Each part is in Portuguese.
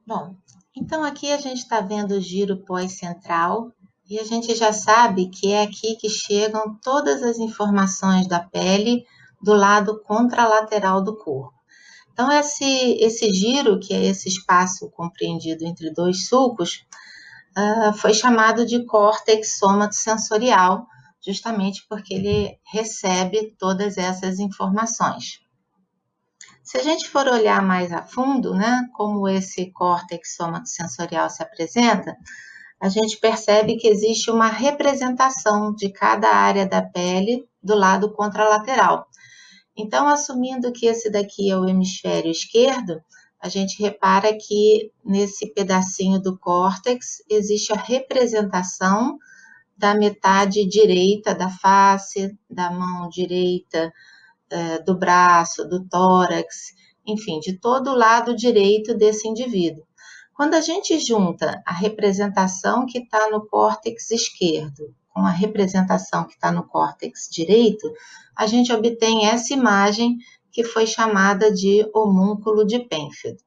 Bom, então aqui a gente está vendo o giro pós-central e a gente já sabe que é aqui que chegam todas as informações da pele do lado contralateral do corpo. Então, esse giro, que é esse espaço compreendido entre dois sulcos, foi chamado de córtex somatosensorial, justamente porque ele recebe todas essas informações. Se a gente for olhar mais a fundo, né, como esse córtex somatosensorial se apresenta, a gente percebe que existe uma representação de cada área da pele do lado contralateral. Então, assumindo que esse daqui é o hemisfério esquerdo, a gente repara que nesse pedacinho do córtex existe a representação da metade direita da face, da mão direita, do braço, do tórax, enfim, de todo o lado direito desse indivíduo. Quando a gente junta a representação que está no córtex esquerdo com a representação que está no córtex direito, a gente obtém essa imagem que foi chamada de homúnculo de Penfield.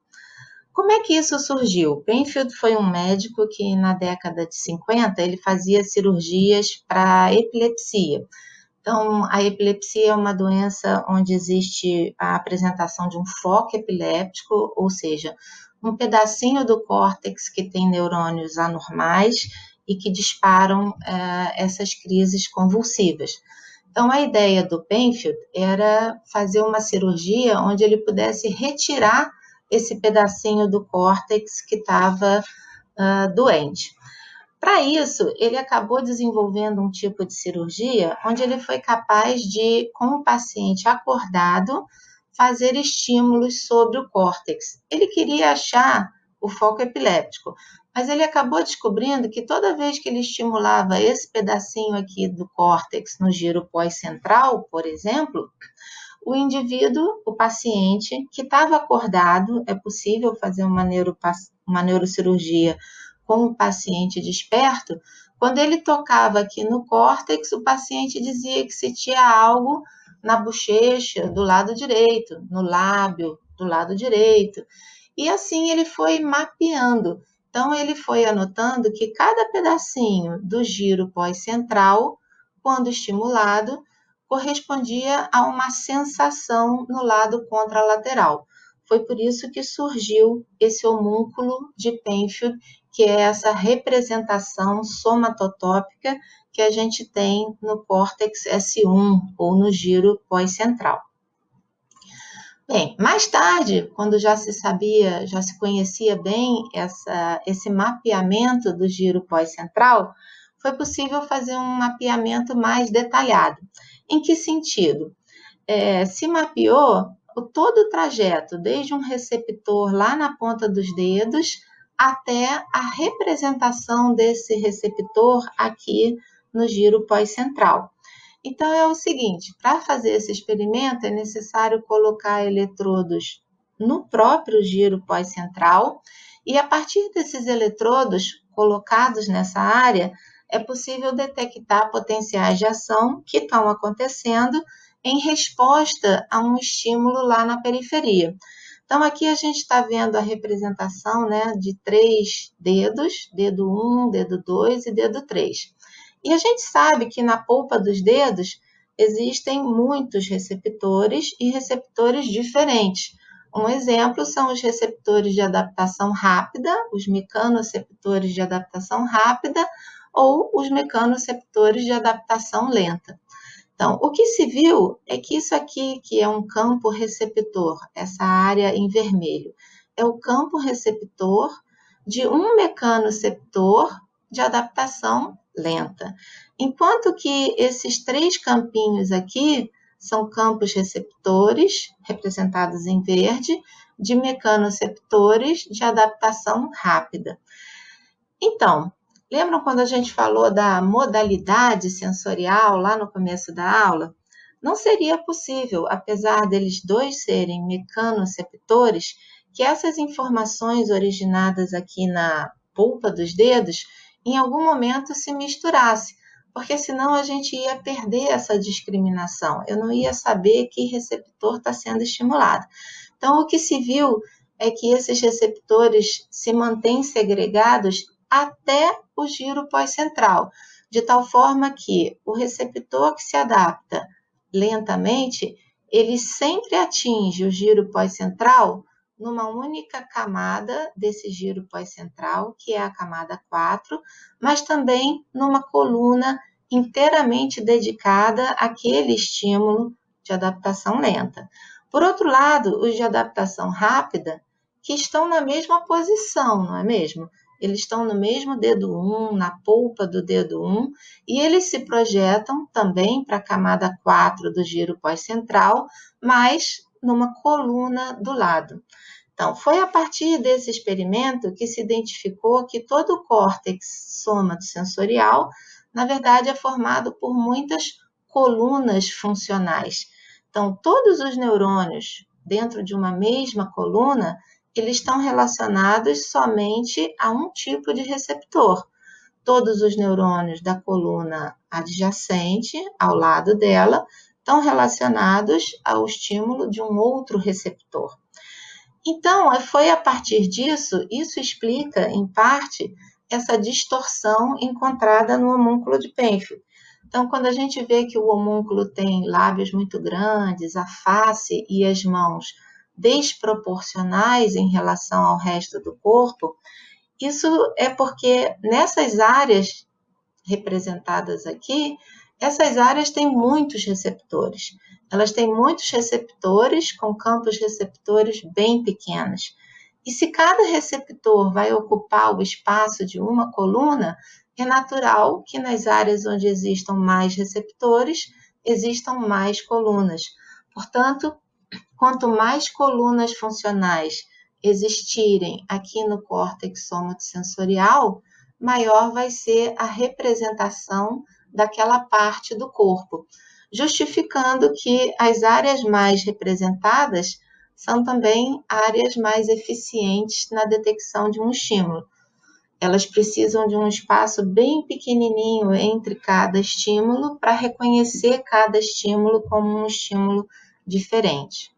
Como é que isso surgiu? Penfield foi um médico que na década de 50 ele fazia cirurgias para epilepsia. Então, a epilepsia é uma doença onde existe a apresentação de um foco epiléptico, ou seja, um pedacinho do córtex que tem neurônios anormais e que disparam essas crises convulsivas. Então, a ideia do Penfield era fazer uma cirurgia onde ele pudesse retirar esse pedacinho do córtex que estava doente. Para isso, ele acabou desenvolvendo um tipo de cirurgia onde ele foi capaz de, com o paciente acordado, fazer estímulos sobre o córtex. Ele queria achar o foco epiléptico, mas ele acabou descobrindo que toda vez que ele estimulava esse pedacinho aqui do córtex no giro pós-central, por exemplo, o indivíduo, o paciente que estava acordado, é possível fazer uma neurocirurgia com o paciente desperto, quando ele tocava aqui no córtex, o paciente dizia que sentia algo na bochecha do lado direito, no lábio do lado direito. E assim ele foi mapeando. Então, ele foi anotando que cada pedacinho do giro pós-central, quando estimulado, correspondia a uma sensação no lado contralateral. Foi por isso que surgiu esse homúnculo de Penfield, que é essa representação somatotópica que a gente tem no córtex S1 ou no giro pós-central. Bem, mais tarde, quando já se conhecia bem esse mapeamento do giro pós-central, foi possível fazer um mapeamento mais detalhado. Em que sentido? Se mapeou todo o trajeto, desde um receptor lá na ponta dos dedos até a representação desse receptor aqui no giro pós-central. Então, é o seguinte, para fazer esse experimento é necessário colocar eletrodos no próprio giro pós-central e a partir desses eletrodos colocados nessa área, é possível detectar potenciais de ação que estão acontecendo em resposta a um estímulo lá na periferia. Então, aqui a gente está vendo a representação, né, de 3 dedos, dedo 1, dedo 2 e dedo 3. E a gente sabe que na polpa dos dedos existem muitos receptores e receptores diferentes. Um exemplo são os receptores de adaptação rápida, os mecanoreceptores de adaptação rápida ou os mecanoreceptores de adaptação lenta. Então, o que se viu é que isso aqui, que é um campo receptor, essa área em vermelho, é o campo receptor de um mecanoreceptor de adaptação lenta. Enquanto que esses 3 campinhos aqui são campos receptores, representados em verde, de mecanoreceptores de adaptação rápida. Então, lembram quando a gente falou da modalidade sensorial lá no começo da aula? Não seria possível, apesar deles dois serem mecanoreceptores, que essas informações originadas aqui na polpa dos dedos em algum momento se misturasse, porque senão a gente ia perder essa discriminação, eu não ia saber que receptor está sendo estimulado. Então, o que se viu é que esses receptores se mantêm segregados até o giro pós-central, de tal forma que o receptor que se adapta lentamente, ele sempre atinge o giro pós-central numa única camada desse giro pós-central, que é a camada 4, mas também numa coluna inteiramente dedicada àquele estímulo de adaptação lenta. Por outro lado, os de adaptação rápida, que estão na mesma posição, não é mesmo? Eles estão no mesmo dedo 1, na polpa do dedo 1, e eles se projetam também para a camada 4 do giro pós-central, mas numa coluna do lado. Então, foi a partir desse experimento que se identificou que todo o córtex somatosensorial, na verdade, é formado por muitas colunas funcionais. Então, todos os neurônios dentro de uma mesma coluna, eles estão relacionados somente a um tipo de receptor. Todos os neurônios da coluna adjacente, ao lado dela, estão relacionados ao estímulo de um outro receptor. Então, foi a partir disso, isso explica, em parte, essa distorção encontrada no homúnculo de Penfield. Então, quando a gente vê que o homúnculo tem lábios muito grandes, a face e as mãos desproporcionais em relação ao resto do corpo, isso é porque nessas áreas representadas aqui, essas áreas têm muitos receptores. Elas têm muitos receptores com campos receptores bem pequenos. E se cada receptor vai ocupar o espaço de uma coluna, é natural que nas áreas onde existam mais receptores, existam mais colunas. Portanto, quanto mais colunas funcionais existirem aqui no córtex somatosensorial, maior vai ser a representação daquela parte do corpo, justificando que as áreas mais representadas são também áreas mais eficientes na detecção de um estímulo. Elas precisam de um espaço bem pequenininho entre cada estímulo para reconhecer cada estímulo como um estímulo diferente.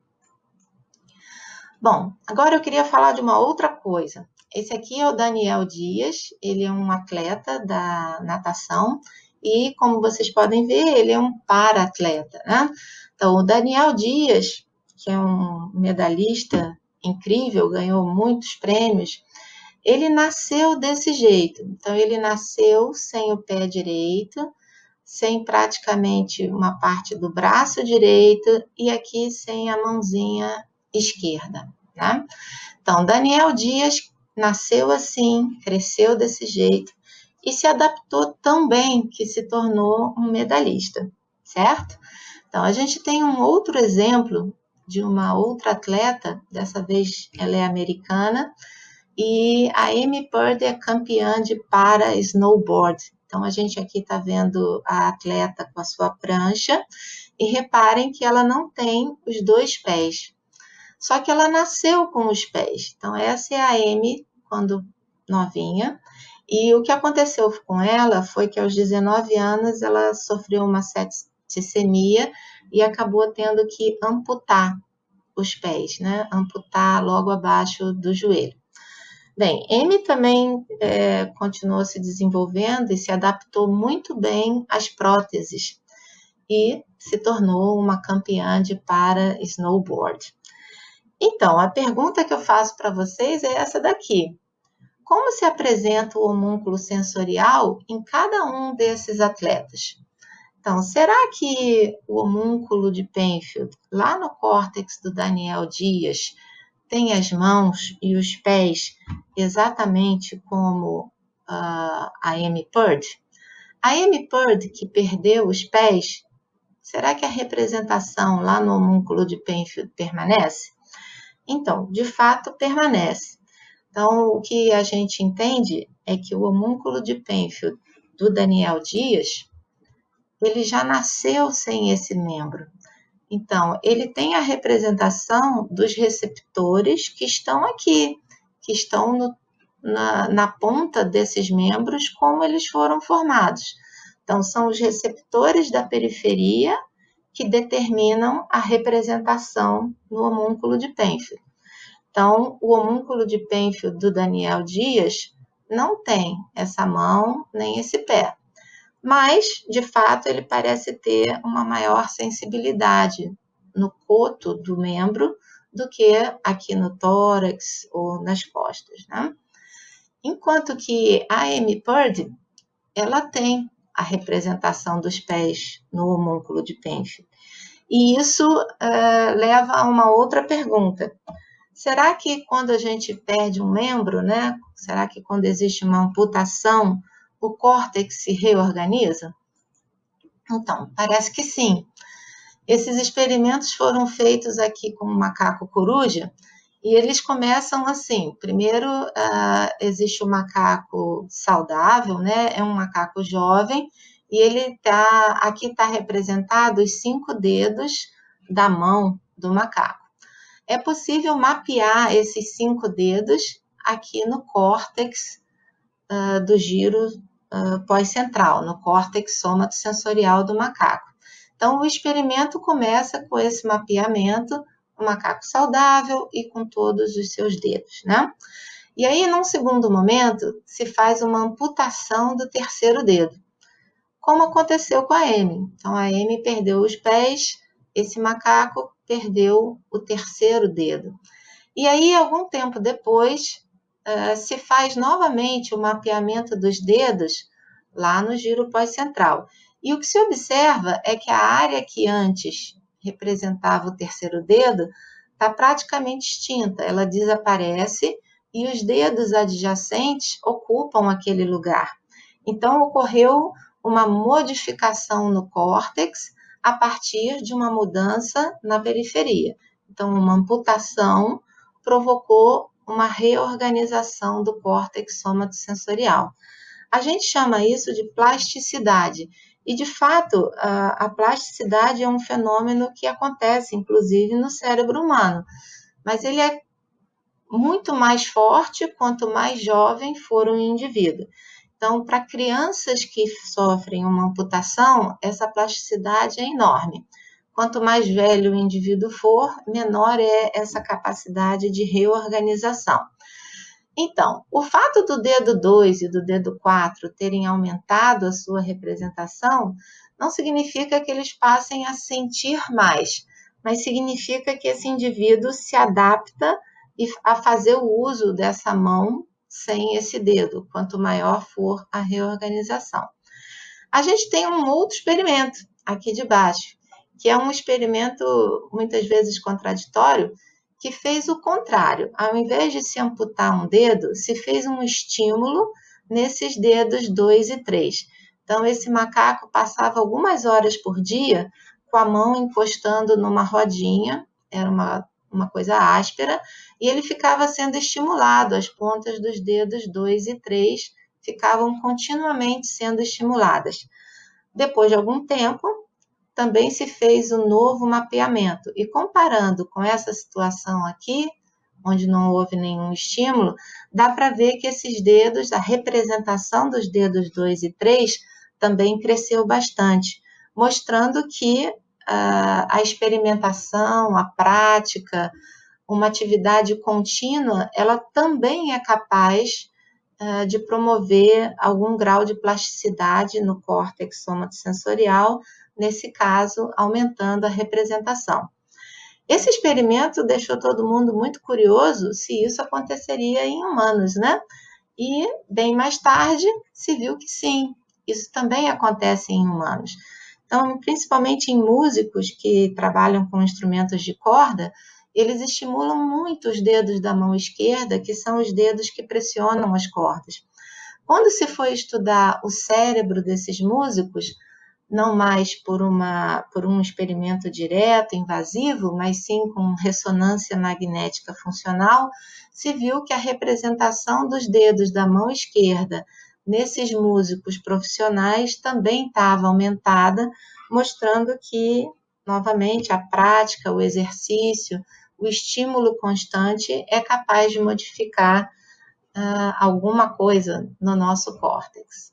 Bom, agora eu queria falar de uma outra coisa. Esse aqui é o Daniel Dias, ele é um atleta da natação e, como vocês podem ver, ele é um para-atleta, né? Então, o Daniel Dias, que é um medalhista incrível, ganhou muitos prêmios, ele nasceu desse jeito. Então, ele nasceu sem o pé direito, sem praticamente uma parte do braço direito e aqui sem a mãozinha esquerda, né? Então, Daniel Dias nasceu assim, cresceu desse jeito e se adaptou tão bem que se tornou um medalhista, certo? Então, a gente tem um outro exemplo de uma outra atleta, dessa vez ela é americana, e a Amy Purdy é campeã de para-snowboard. Então, a gente aqui está vendo a atleta com a sua prancha e reparem que ela não tem os dois pés. Só que ela nasceu com os pés. Então, essa é a Amy, quando novinha. E o que aconteceu com ela foi que aos 19 anos ela sofreu uma septicemia e acabou tendo que amputar os pés, né? Amputar logo abaixo do joelho. Bem, Amy também continuou se desenvolvendo e se adaptou muito bem às próteses e se tornou uma campeã de para-snowboard. Então, a pergunta que eu faço para vocês é essa daqui. Como se apresenta o homúnculo sensorial em cada um desses atletas? Então, será que o homúnculo de Penfield, lá no córtex do Daniel Dias, tem as mãos e os pés exatamente como a Amy Purdy? A Amy Purdy, que perdeu os pés, será que a representação lá no homúnculo de Penfield permanece? Então, de fato, permanece. Então, o que a gente entende é que o homúnculo de Penfield do Daniel Dias, ele já nasceu sem esse membro. Então, ele tem a representação dos receptores que estão aqui, que estão na ponta desses membros, como eles foram formados. Então, são os receptores da periferia que determinam a representação no homúnculo de Penfield. Então, o homúnculo de Penfield do Daniel Dias não tem essa mão nem esse pé, mas, de fato, ele parece ter uma maior sensibilidade no coto do membro do que aqui no tórax ou nas costas, né? Enquanto que a Amy Purdy, ela tem a representação dos pés no homúnculo de Penfield. E isso leva a uma outra pergunta. Será que quando a gente perde um membro, né? Será que quando existe uma amputação, o córtex se reorganiza? Então, parece que sim. Esses experimentos foram feitos aqui com o macaco coruja e eles começam assim. Primeiro, existe o macaco saudável, né? É um macaco jovem e ele aqui está representado os 5 dedos da mão do macaco. É possível mapear esses 5 dedos aqui no córtex do giro pós-central, no córtex somatosensorial do macaco. Então, o experimento começa com esse mapeamento, o macaco saudável e com todos os seus dedos, né? E aí, num segundo momento, se faz uma amputação do terceiro dedo, como aconteceu com a Amy. Então, a Amy perdeu os pés, esse macaco perdeu o terceiro dedo. E aí, algum tempo depois, se faz novamente o mapeamento dos dedos lá no giro pós-central. E o que se observa é que a área que antes representava o terceiro dedo está praticamente extinta, ela desaparece e os dedos adjacentes ocupam aquele lugar. Então, ocorreu uma modificação no córtex a partir de uma mudança na periferia. Então, uma amputação provocou uma reorganização do córtex somatosensorial. A gente chama isso de plasticidade. E, de fato, a plasticidade é um fenômeno que acontece, inclusive, no cérebro humano. Mas ele é muito mais forte quanto mais jovem for o indivíduo. Então, para crianças que sofrem uma amputação, essa plasticidade é enorme. Quanto mais velho o indivíduo for, menor é essa capacidade de reorganização. Então, o fato do dedo 2 e do dedo 4 terem aumentado a sua representação não significa que eles passem a sentir mais, mas significa que esse indivíduo se adapta a fazer o uso dessa mão sem esse dedo, quanto maior for a reorganização. A gente tem um outro experimento aqui de baixo, que é um experimento muitas vezes contraditório, que fez o contrário. Ao invés de se amputar um dedo, se fez um estímulo nesses dedos 2 e 3. Então, esse macaco passava algumas horas por dia com a mão encostando numa rodinha, era uma coisa áspera, e ele ficava sendo estimulado, as pontas dos dedos 2 e 3 ficavam continuamente sendo estimuladas. Depois de algum tempo, também se fez um novo mapeamento. E comparando com essa situação aqui, onde não houve nenhum estímulo, dá para ver que esses dedos, a representação dos dedos 2 e 3 também cresceu bastante, mostrando que a experimentação, a prática, uma atividade contínua, ela também é capaz de promover algum grau de plasticidade no córtex somatosensorial, nesse caso, aumentando a representação. Esse experimento deixou todo mundo muito curioso se isso aconteceria em humanos, né? E, bem mais tarde, se viu que sim, isso também acontece em humanos. Então, principalmente em músicos que trabalham com instrumentos de corda, eles estimulam muito os dedos da mão esquerda, que são os dedos que pressionam as cordas. Quando se foi estudar o cérebro desses músicos, não mais por um experimento direto, invasivo, mas sim com ressonância magnética funcional, se viu que a representação dos dedos da mão esquerda nesses músicos profissionais também estava aumentada, mostrando que, novamente, a prática, o exercício, o estímulo constante é capaz de modificar alguma coisa no nosso córtex.